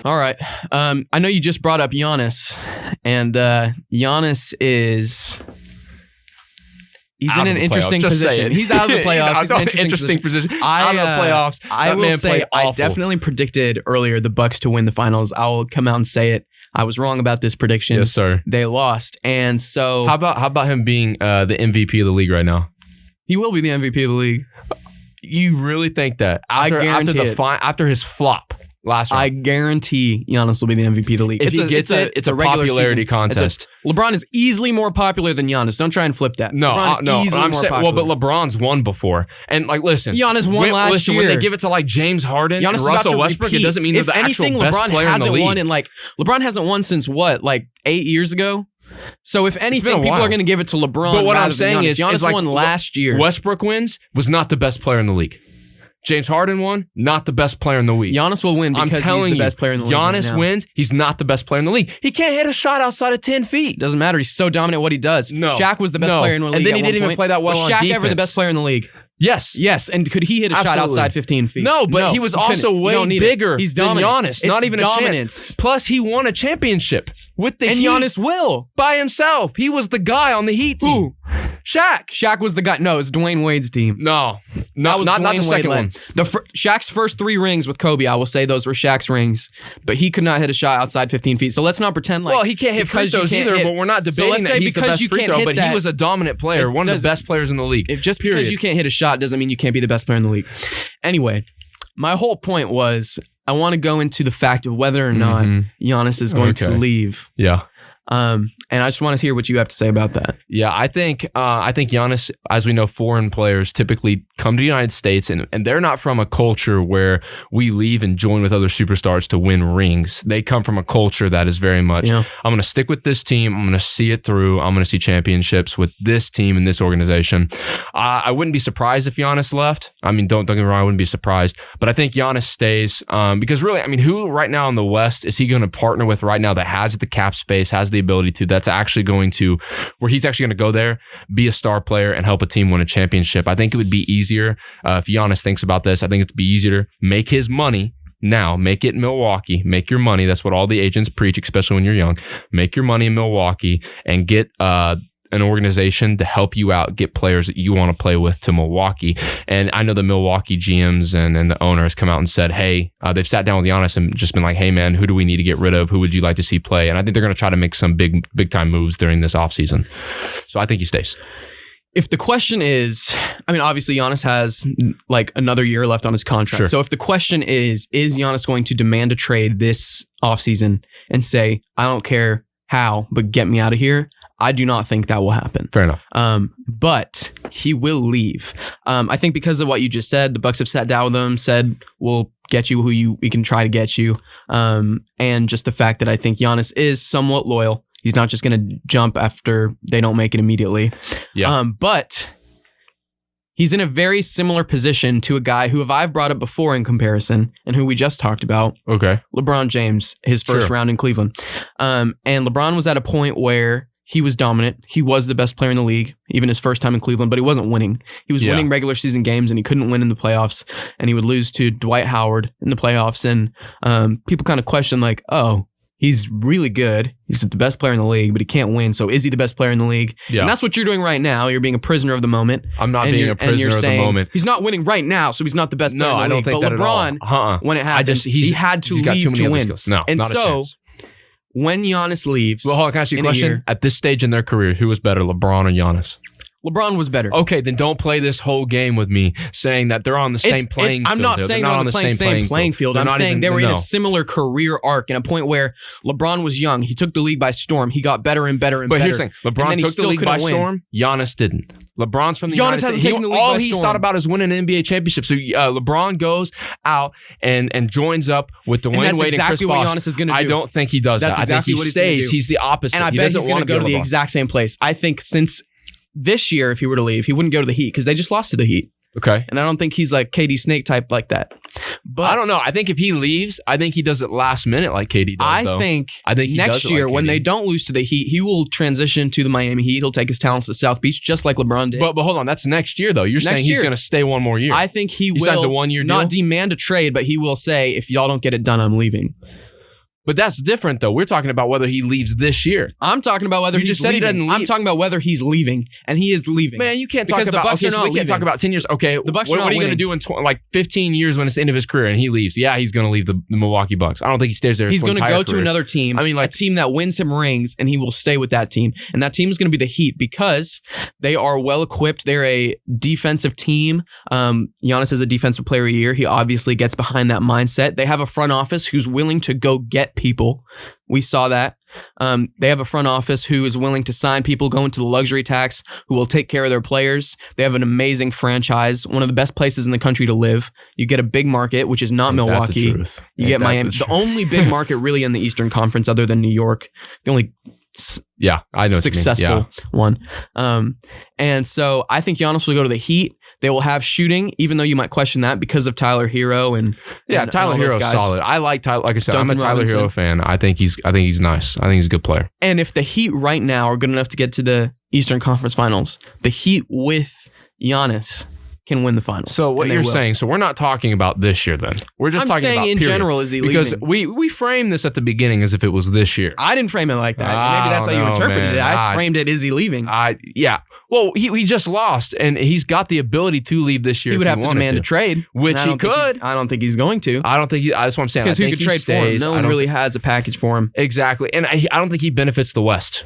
All right. I know you just brought up Giannis, and Giannis is... He's in an interesting position. He's out of the playoffs. He's in an interesting position. Out of the playoffs. I will say I definitely predicted earlier the Bucks to win the finals. I will come out and say it. I was wrong about this prediction. Yes, sir. They lost. And so... How about him being the MVP of the league right now? He will be the MVP of the league. You really think that? I guarantee it. After his flop last round. I guarantee Giannis will be the MVP of the league. If he gets it, it's a popularity contest. LeBron is easily more popular than Giannis. Don't try and flip that. No, I'm saying, well, but LeBron's won before. And like, listen. Giannis won last year. When they give it to like James Harden and Russell Westbrook, it doesn't mean they're the actual best player in the league. LeBron hasn't won since what, like 8 years ago? So if anything, people are going to give it to LeBron. But what I'm saying is Giannis won last year. Westbrook wins, was not the best player in the league. James Harden won, not the best player in the league. Giannis will win because he's the best player in the league. Giannis wins, he's not the best player in the league. He can't hit a shot outside of 10 feet. Doesn't matter. He's so dominant at what he does. No. Shaq was the best player in the league. And then he didn't even play that well on defense. Was Shaq ever the best player in the league? Yes. Yes. And could he hit a shot outside 15 feet? No, but he was also way bigger than Giannis. Not even a chance. Plus, he won a championship with the Heat. And Giannis will. By himself. He was the guy on the Heat team. Who? Shaq. Shaq was the guy. No, it's Dwayne Wade's team. No. Not the second one. Shaq's first 3 rings with Kobe, I will say those were Shaq's rings. But he could not hit a shot outside 15 feet. So let's not pretend like... Well, he can't hit free throws either, but we're not debating that he's the best free throw. But he was a dominant player, one of the best players in the league. Just because you can't hit a shot doesn't mean you can't be the best player in the league. Anyway, my whole point was I want to go into the fact of whether or not Giannis is going to leave. Yeah. And I just want to hear what you have to say about that. Yeah, I think Giannis, as we know, foreign players typically come to the United States and they're not from a culture where we leave and join with other superstars to win rings. They come from a culture that is very much, I'm going to stick with this team. I'm going to see it through. I'm going to see championships with this team and this organization. I wouldn't be surprised if Giannis left. I mean, don't get me wrong, I wouldn't be surprised. But I think Giannis stays because really, I mean, who right now in the West is he going to partner with right now that has the cap space, has the ability to, that's actually going to, where he's actually going to go there, be a star player and help a team win a championship. I think it would be easier if Giannis thinks about this. I think it'd be easier to make his money now. Make it in Milwaukee. Make your money. That's what all the agents preach, especially when you're young. Make your money in Milwaukee and get an organization to help you out, get players that you want to play with to Milwaukee. And I know the Milwaukee GMs and the owners come out and said, hey, they've sat down with Giannis and just been like, hey, man, who do we need to get rid of? Who would you like to see play? And I think they're going to try to make some big time moves during this offseason. So I think he stays. If the question is, I mean, obviously Giannis has like another year left on his contract. Sure. So if the question is Giannis going to demand a trade this offseason and say, I don't care how, but get me out of here? I do not think that will happen. Fair enough. But he will leave. I think because of what you just said, the Bucks have sat down with him, said, we'll get you we can try to get you. And just the fact that I think Giannis is somewhat loyal. He's not just going to jump after they don't make it immediately. Yeah. But he's in a very similar position to a guy who I've brought up before in comparison and who we just talked about. Okay. LeBron James, his first round in Cleveland. And LeBron was at a point where he was dominant. He was the best player in the league, even his first time in Cleveland, but he wasn't winning. He was winning regular season games and he couldn't win in the playoffs, and he would lose to Dwight Howard in the playoffs. And people kind of question like, oh, he's really good. He's the best player in the league, but he can't win. So is he the best player in the league? Yeah. And that's what you're doing right now. You're being a prisoner of the moment. I'm not being a prisoner of the moment. He's not winning right now, so he's not the best player in the league. No, I don't think but that LeBron, at all. when it happened, he had to leave to win. No, and not a chance. When Giannis leaves... Well, hold on, can I ask you a question? At this stage in their career, who was better, LeBron or Giannis? LeBron was better. Okay, then don't play this whole game with me saying that they're on the same playing field. I'm not saying they're on the same playing field. I'm saying they were in a similar career arc and a point where LeBron was young. He took the league by storm. He got better and better and better. But here's the thing. LeBron took the league by storm. Giannis didn't. LeBron's from the United States. Hasn't taken the league by storm. All he's thought about is winning an NBA championship. So LeBron goes out and joins up with Dwayne Wade and Chris Bosh. What Giannis is going to do. I don't think he does that. I think he stays. He's the opposite. And I bet he's going to go to the exact same place. I think since this year, if he were to leave, he wouldn't go to the Heat because they just lost to the Heat. Okay. And I don't think he's like KD Snake type like that. But I don't know. I think if he leaves, I think he does it last minute like KD does, though. I think next year, when they don't lose to the Heat, he will transition to the Miami Heat. He'll take his talents to South Beach, just like LeBron did. But hold on. That's next year, though. You're saying he's going to stay one more year. I think he will signs a 1 year deal? Not demand a trade, but he will say, if y'all don't get it done, I'm leaving. But that's different, though. We're talking about whether he leaves this year. I'm talking about whether he's leaving. I'm talking about whether he's leaving, and he is leaving. Man, you can't talk about. Okay, so we can't talk about 10 years. Okay, what are you going to do in 15 years when it's the end of his career and he leaves? Yeah, he's going to leave the Milwaukee Bucks. I don't think he stays there. He's going to go to another team. I mean, a team that wins him rings, and he will stay with that team. And that team is going to be the Heat because they are well equipped. They're a defensive team. Giannis is a defensive player of the year. He obviously gets behind that mindset. They have a front office who's willing to go get people. We saw that. They have a front office who is willing to sign people, go into the luxury tax, who will take care of their players. They have an amazing franchise, one of the best places in the country to live. You get a big market, which is not Milwaukee. You get Miami. The only big market really in the Eastern Conference other than New York. The only I know successful one. And so I think Giannis will go to the Heat. They will have shooting, even though you might question that because of Tyler Hero and Tyler Hero's solid. I like Tyler. Like I said, I'm a Tyler Hero fan. I think he's nice. I think he's a good player. And if the Heat right now are good enough to get to the Eastern Conference Finals, the Heat with Giannis can win the finals. So what you're saying, so we're not talking about this year then. We're just talking about in general is he because leaving? we framed this at the beginning as if it was this year. I didn't frame it like that. Maybe that's how you interpreted it. I framed it, is he leaving? Well, he just lost, and he's got the ability to leave this year. He would have to demand a trade, which he could. I don't think he's going to. I don't think that's what I'm saying. Because who could trade for him? No one really has a package for him. Exactly, and I don't think he benefits the West.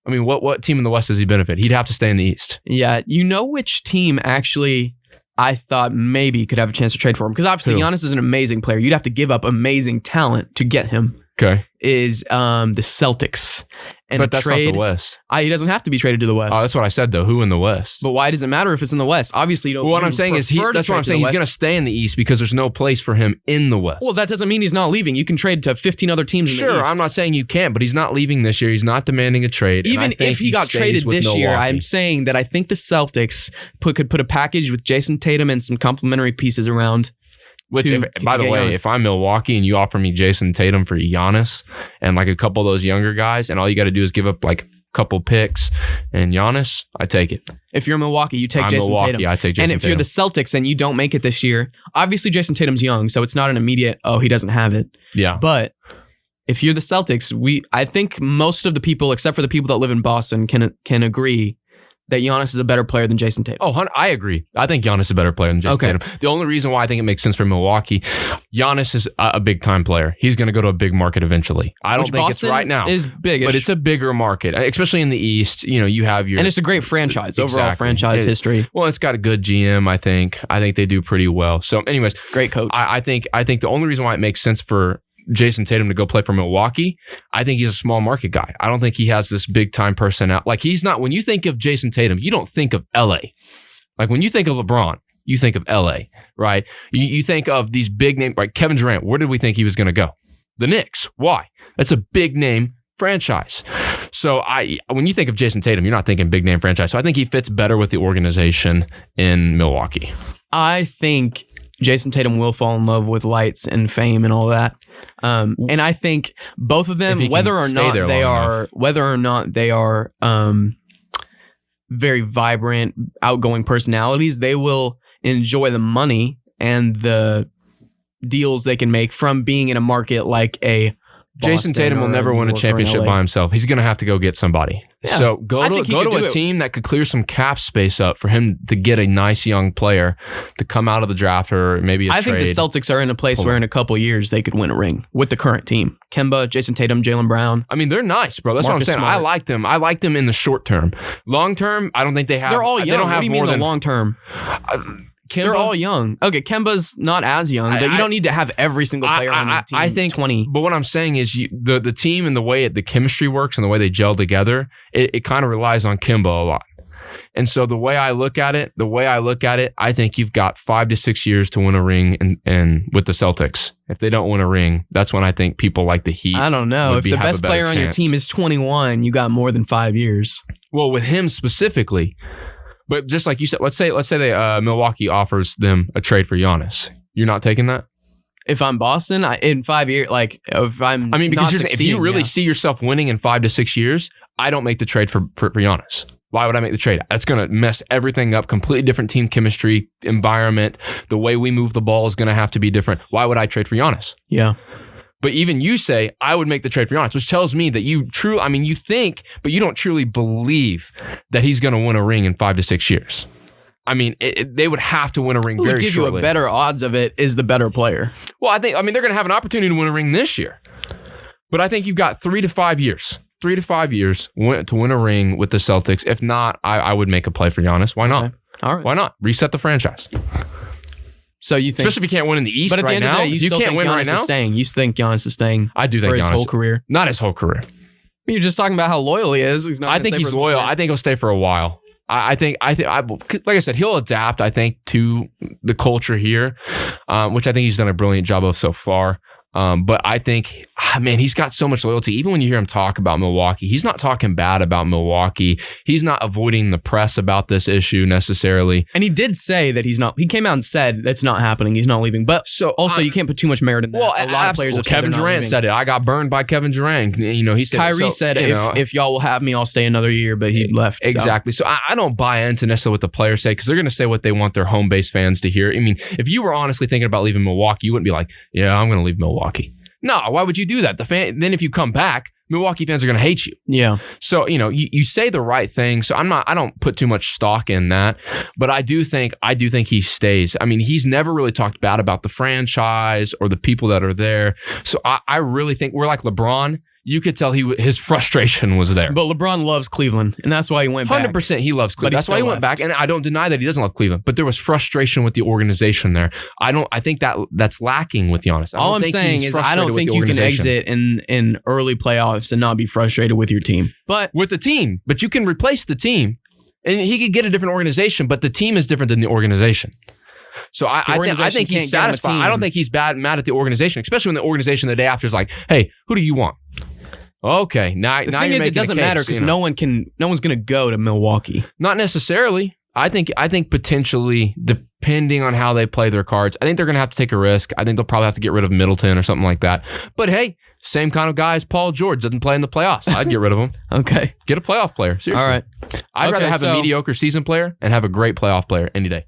I mean, what team in the West does he benefit? He'd have to stay in the East. Yeah, you know which team actually I thought maybe could have a chance to trade for him? Because obviously Giannis is an amazing player. You'd have to give up amazing talent to get him. Okay. Is the Celtics. And but that's not the West. He doesn't have to be traded to the West. Oh, that's what I said, though. Who in the West? But why does it matter if it's in the West? Obviously, you don't. Well, what I'm saying is that's what I'm saying. He's going to stay in the East because there's no place for him in the West. Well, that doesn't mean he's not leaving. You can trade to 15 other teams in the East. Sure, I'm not saying you can't, but he's not leaving this year. He's not demanding a trade. Even if he got traded this year, I'm saying that I think the Celtics could put a package with Jason Tatum and some complementary pieces around. Which, by the way, if I'm Milwaukee and you offer me Jason Tatum for Giannis and like a couple of those younger guys, and all you got to do is give up like a couple picks and Giannis, I take it. If you're Milwaukee, you take Jason Tatum. I take Jason Tatum. And if you're the Celtics and you don't make it this year, obviously Jason Tatum's young, so it's not an immediate, he doesn't have it. Yeah. But if you're the Celtics, I think most of the people, except for the people that live in Boston, can agree that Giannis is a better player than Jason Tatum. Oh, I agree. I think Giannis is a better player than Jason Tatum. The only reason why I think it makes sense for Milwaukee, Giannis is a big-time player. He's going to go to a big market eventually. I don't think Boston it's right now. Is big, but it's a bigger market, especially in the East. You know, you have your... And it's a great franchise, overall franchise history. Well, it's got a good GM, I think. I think they do pretty well. So anyways... Great coach. I think the only reason why it makes sense for Jason Tatum to go play for Milwaukee, I think he's a small market guy. I don't think he has this big time personality. Like he's not, when you think of Jason Tatum, you don't think of LA. Like when you think of LeBron, you think of LA, right? You think of these big names, like Kevin Durant. Where did we think he was going to go? The Knicks. Why? That's a big name franchise. So when you think of Jason Tatum, you're not thinking big name franchise. So I think he fits better with the organization in Milwaukee. I think Jason Tatum will fall in love with lights and fame and all that. And I think both of them, whether or not they are very vibrant, outgoing personalities, they will enjoy the money and the deals they can make from being in a market like a Jason Tatum will never win a championship by himself. He's going to have to go get somebody. Yeah. So go to a team that could clear some cap space up for him to get a nice young player to come out of the draft or maybe a trade. I think the Celtics are in a place where in a couple years they could win a ring with the current team. Kemba, Jason Tatum, Jaylen Brown. I mean, they're nice, bro. That's Marcus what I'm saying. Smart. I like them. I like them in the short term. Long term, I don't think they have. They're all young. They don't have what do you more mean than the long term? They're all young. Okay, Kemba's not as young, but you don't need to have every single player on the team. I think 20. But what I'm saying is the team and the way the chemistry works and the way they gel together, it kind of relies on Kemba a lot. And so the way I look at it, I think you've got 5 to 6 years to win a ring and with the Celtics. If they don't win a ring, that's when I think people like the Heat. I don't know. If the best player on your team is 21, you got more than 5 years. Well, with him specifically. But just like you said, let's say Milwaukee offers them a trade for Giannis. You're not taking that? If I'm Boston, in 5 years, if you really see yourself winning in 5 to 6 years, I don't make the trade for Giannis. Why would I make the trade? That's going to mess everything up. Completely different team chemistry, environment. The way we move the ball is going to have to be different. Why would I trade for Giannis? Yeah. But even you say, I would make the trade for Giannis, which tells me that you think, but you don't truly believe that he's going to win a ring in 5 to 6 years. I mean, they would have to win a ring very shortly. Who would give you a better odds of it is the better player. Well, they're going to have an opportunity to win a ring this year. But I think you've got 3 to 5 years. 3 to 5 years to win a ring with the Celtics. If not, I would make a play for Giannis. Why not? Okay. All right. Why not? Reset the franchise. So you think, especially if you can't win in the East right now, but at the end of the day, you can't win right now. Staying. You think Giannis is staying? I do think for his Giannis, whole career. Not his whole career. You're just talking about how loyal he is. I think he's loyal. I think he'll stay for a while. I think, like I said, he'll adapt. I think to the culture here, which I think he's done a brilliant job of so far. But I think, man, he's got so much loyalty. Even when you hear him talk about Milwaukee, he's not talking bad about Milwaukee. He's not avoiding the press about this issue necessarily. And he did say that he's not. He came out and said that's not happening. He's not leaving. But you can't put too much merit in that. Well, a lot of players have Kevin Durant said it. I got burned by Kevin Durant. He said Kyrie said if y'all will have me, I'll stay another year. But he left. Exactly. So I don't buy into necessarily what the players say because they're going to say what they want their home base fans to hear. I mean, if you were honestly thinking about leaving Milwaukee, you wouldn't be like, yeah, I'm going to leave Milwaukee. No, why would you do that? Then if you come back, Milwaukee fans are going to hate you. Yeah. So, you say the right thing. So I don't put too much stock in that, but I do think he stays. I mean, he's never really talked bad about the franchise or the people that are there. So I really think we're like LeBron. You could tell his frustration was there. But LeBron loves Cleveland, and that's why he went back. 100% he loves Cleveland. That's why he went back, and I don't deny that he doesn't love Cleveland, but there was frustration with the organization there. I think that's lacking with Giannis. All I'm saying is I don't think you can exit in early playoffs and not be frustrated with your team. But you can replace the team, and he could get a different organization, but the team is different than the organization. So I think he's satisfied. I don't think he's mad at the organization, especially when the organization the day after is like, hey, who do you want? Okay, now the thing is, it doesn't matter because no one's going to go to Milwaukee. Not necessarily. I think potentially, depending on how they play their cards, I think they're going to have to take a risk. I think they'll probably have to get rid of Middleton or something like that. But hey, same kind of guy as Paul George doesn't play in the playoffs. I'd get rid of him. Okay, get a playoff player. Seriously. All right. I'd rather have a mediocre season player and have a great playoff player any day.